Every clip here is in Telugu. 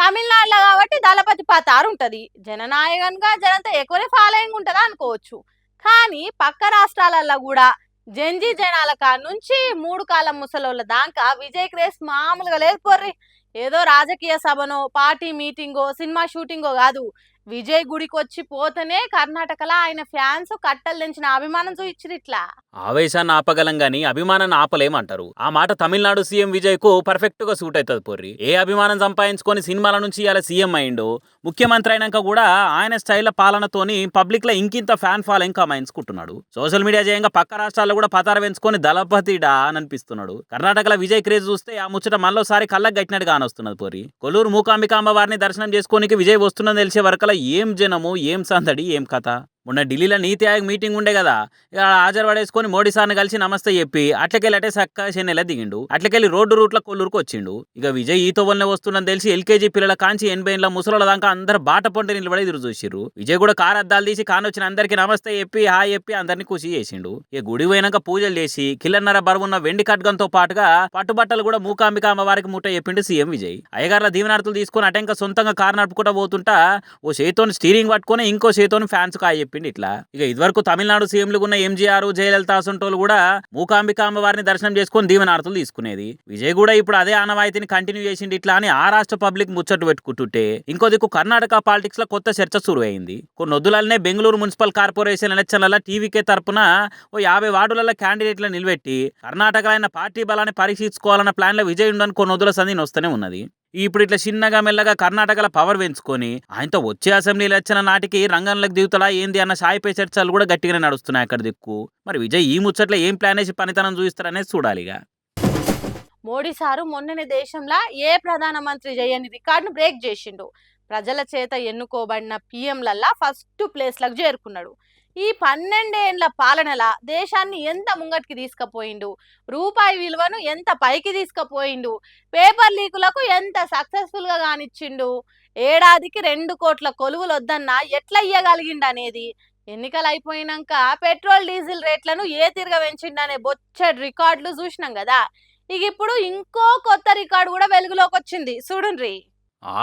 తమిళనాడులో కాబట్టి దళపతి పతారు ఉంటది. జననాయకన్గా జనంతో ఎక్కువనే ఫాలోయింగ్ ఉంటదా అనుకోవచ్చు. కానీ పక్క రాష్ట్రాలల్లో కూడా జంజీ జనాల కాడ నుంచి మూడు కాలం ముసలోళ్ళ దాకా విజయ్ క్రేజ్ మామూలుగా లేదు పోర్రి. ఏదో రాజకీయ సభనో పార్టీ మీటింగో సినిమా షూటింగో కాదు. విజయ్ గుడికి వచ్చి పోతేనే కర్ణాటకలో ఆయన ఫ్యాన్స్ కట్టలు తెంచిన అభిమానం చూయించిరు ఇట్లా. ఆవేశాన్ని ఆపగలం గాని అభిమానాన్ని ఆపలేమంటారు. ఆ మాట తమిళనాడు సీఎం విజయ్ కు పర్ఫెక్ట్ గా సూట్ అవుతుంది పోర్రి. ఏ అభిమానం సంపాదించుకొని సినిమాల నుంచి ఇలా సీఎం అయిండు, ముఖ్యమంత్రి అయినాక కూడా ఆయన స్టైల్ పాలనతోని పబ్లిక్ లో ఇంకింత ఫ్యాన్ ఫాలోయింగ్ కమాయించుకుంటున్నాడు. సోషల్ మీడియా చేయంగా పక్క రాష్ట్రాల్లో కూడా పతార పెంచుకొని దళపతిడా అని అనిపిస్తున్నాడు. కర్ణాటకలో విజయ్ క్రేజ్ చూస్తే ఆ ముచ్చట మళ్ళోసారి కళ్ళకు గట్టినట్టు కానొస్తున్నది పోరి. కొల్లూరు మూకాంబికాంబ వారిని దర్శనం చేసుకోనికి విజయ్ వస్తున్నది తెలిసే వరకల ఏం జనము, ఏం సందడి, ఏం కథ. మొన్న ఢిల్లీలో నీతి ఆయోగ్ మీటింగ్ ఉండే కదా, ఇక హాజరు పడేసుకొని మోడీ సార్ని కలిసి నమస్తే చెప్పి అట్లకెళ్ళి అటే సక్క చెన్నెల దిగిండు. అట్లకెళ్ళి రోడ్డు రూట్ల కొల్లూరుకు వచ్చిండు. ఇక విజయ్ ఈతో వల్లనే వస్తుందని తెలిసి ఎల్కేజీ పిల్లల కాంచి 80 ముసలోళ్ళ దాకా అందరు బాట పొంటి నిలబడి ఎదురు చూసిర్రు. విజయ్ కూడా కారు అద్దాలు తీసి కానొచ్చిన అందరికి నమస్తే చెప్పి హాయ్ చెప్పి అందరిని ఖుషి చేసిండు. ఇక గుడి పోయినాక పూజలు చేసి కిల్లన్నర బరువున్న వెండి ఖడ్గంతో పాటుగా పట్టుబట్టలు కూడా మూకాంబిక అమ్మవారికి మూట చెప్పిండు సీఎం విజయ్. అయ్యగారుల దీవెనార్తులు తీసుకొని అటెంక సొంతంగా కారు నడుపుకుంటా పోతుంటా ఓ చేతోని స్టీరింగ్ పట్టుకొని ఇంకో చేతోని ఫ్యాన్స్ కాయ చెప్పిండు ఇట్లా. ఇక ఇదివరకు తమిళనాడు సీఎంలుగా ఉన్న ఎంజీఆర్, జయలలిత అసంటోలు కూడా మూకాంబిక అమ్మవారిని దర్శనం చేసుకొని దీవెనార్తులు తీసుకునేది. విజయ్ కూడా ఇప్పుడు అదే ఆనవాయితీని కంటిన్యూ చేసిండు ఇట్లా అని ఆ రాష్ట్ర పబ్లిక్ ముచ్చట్టు పెట్టుకుంటుంటే ఇంకో దిక్కు కర్ణాటక పాలిటిక్స్ లో కొత్త చర్చ సురువైంది. కొన్ని వద్దులనే బెంగళూరు మున్సిపల్ కార్పొరేషన్ ఎలక్షన్ల టీవీకే తరపున ఓ 50 వార్డులలో క్యాండిడేట్లను నిలబెట్టి కర్ణాటకలో ఆయన పార్టీ బలాన్ని పరీక్షించుకోవాలన్న ప్లాన్ లో విజయ్ ఉండని కొన్ని వద్దుల సంధి వస్తూనే ఉన్నది. ఇప్పుడు ఇట్లా చిన్నగా మెల్లగా కర్ణాటకలో పవర్ పెంచుకొని ఆయనతో వచ్చే అసెంబ్లీ ఎలక్షన్ నాటికి రంగంలోకి దిగుతాడా ఏంది అన్న సాయిపై చర్చలు కూడా గట్టిగానే నడుస్తున్నాయి అక్కడ దిక్కు. మరి విజయ్ ఈ ముచ్చట్లో ఏం ప్లాన్ వేసి పనితనం చూపిస్తారనేది చూడాలిగా. మోడీ సారు మొన్ననే దేశంలో ఏ ప్రధానమంత్రి చేయని రికార్డును బ్రేక్ చేసిండు. ప్రజల చేత ఎన్నుకోబడిన పిఎంలల్లా ఫస్ట్ ప్లేస్లకు చేరుకున్నాడు. ఈ 12 ఏండ్ల పాలనల దేశాన్ని ఎంత ముంగటికి తీసుకుపోయిండు, రూపాయి విలువను ఎంత పైకి తీసుకుపోయిండు, పేపర్ లీకులకు ఎంత సక్సెస్ఫుల్గా కానిచ్చిండు, ఏడాదికి 2 కోట్ల కొలువులు వద్దన్నా ఎట్లా ఇయ్యగలిగిండు అనేది, ఎన్నికలు అయిపోయినాక పెట్రోల్ డీజిల్ రేట్లను ఏ తిరగ పెంచిండనే బొచ్చడి రికార్డులు చూసినాం కదా. ఇక ఇప్పుడు ఇంకో కొత్త రికార్డు కూడా వెలుగులోకి వచ్చింది చూడుండ్రి.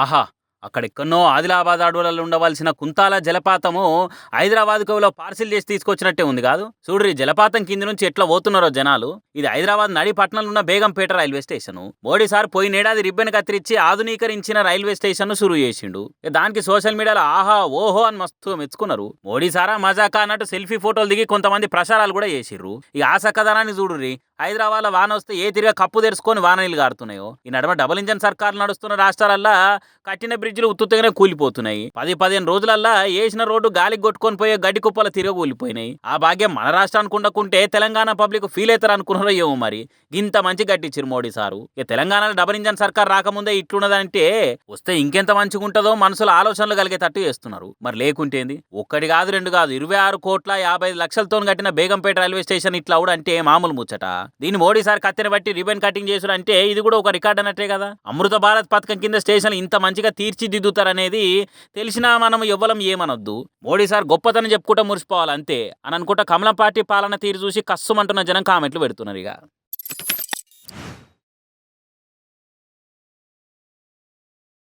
ఆహా, అక్కడెక్కడో ఆదిలాబాద్ అడవులలో ఉండవలసిన కుంతాల జలపాతము హైదరాబాద్ కోవిలో పార్సిల్ చేసి తీసుకొచ్చినట్టే ఉంది కాదు. చూడ్రి జలపాతం కింది నుంచి ఎట్లా పోతున్నారో జనాలు. ఇది హైదరాబాద్ నడి పట్టణంలో ఉన్న Begumpet railway station. Modi sir పోయినేడాది రిబ్బన్ కత్తిరించి ఆధునీకరించిన రైల్వే స్టేషన్ సురువు చేసిండు. దానికి సోషల్ మీడియాలో ఆహా ఓహో అని మస్తు మెచ్చుకున్నారు. మోడీ సారా మజాకా అన్నట్టు సెల్ఫీ ఫోటోలు దిగి కొంతమంది ప్రచారాలు కూడా చేసిర్రు. ఈ ఆసక్కదనాన్ని చూడుర్రి. హైదరాబాద్ లో వాన వస్తే ఏ తిరిగా కప్పు తెరుచుకొని వాన నీళ్ళు గారుతున్నాయో, ఈ నడమ డబుల్ ఇంజన్ సర్కార్లు నడుస్తున్న రాష్ట్రాలల్లో కట్టిన బ్రిడ్జిలు ఉత్తుగానే కూలిపోతున్నాయి. 10-15 రోజులల్లా వేసిన రోడ్డు గాలికి కొట్టుకొని పోయే గడ్డి కుప్పల తిరగ కూలిపోయినాయి. ఆ భాగ్యం మన రాష్ట్రానికి ఉండకుంటే తెలంగాణ పబ్లిక్ ఫీల్ అవుతారు అనుకున్నారో ఏమో మరి. ఇంత మంచి గట్టిచ్చిరు మోడీ సారు. ఇక తెలంగాణలో డబుల్ ఇంజన్ సర్కార్ రాకముందే ఇట్లున్నదంటే వస్తే ఇంకెంత మంచిగా ఉంటుందో మనసులో ఆలోచనలు కలిగేటట్టు చేస్తున్నారు. మరి లేకుంటేంది, ఒక్కటి కాదు రెండు కాదు 26,55,00,000తో కట్టిన బేగంపేట రైల్వే స్టేషన్ ఇట్లా కూడా అంటే మామూలు ముచ్చట. దీన్ని మోడీ సార్ కత్తిని బట్టి రిబన్ కటింగ్ చేసుడు అంటే ఇది కూడా ఒక రికార్డ్ అన్నట్టే కదా. అమృత భారత్ పథకం కింద స్టేషన్ ఇంత మంచిగా తీర్చిదిద్దుతారనేది తెలిసినా మనం ఎవ్వలం ఏమనొద్దు. మోడీ సార్ గొప్పతనం చెప్పుకుంటా మురిసిపోవాలి అంతే అని అనుకుంటా కమలం పార్టీ పాలన తీరు చూసి కస్సుమంటున్న జనం కామెంట్లు పెడుతున్నారు ఇక.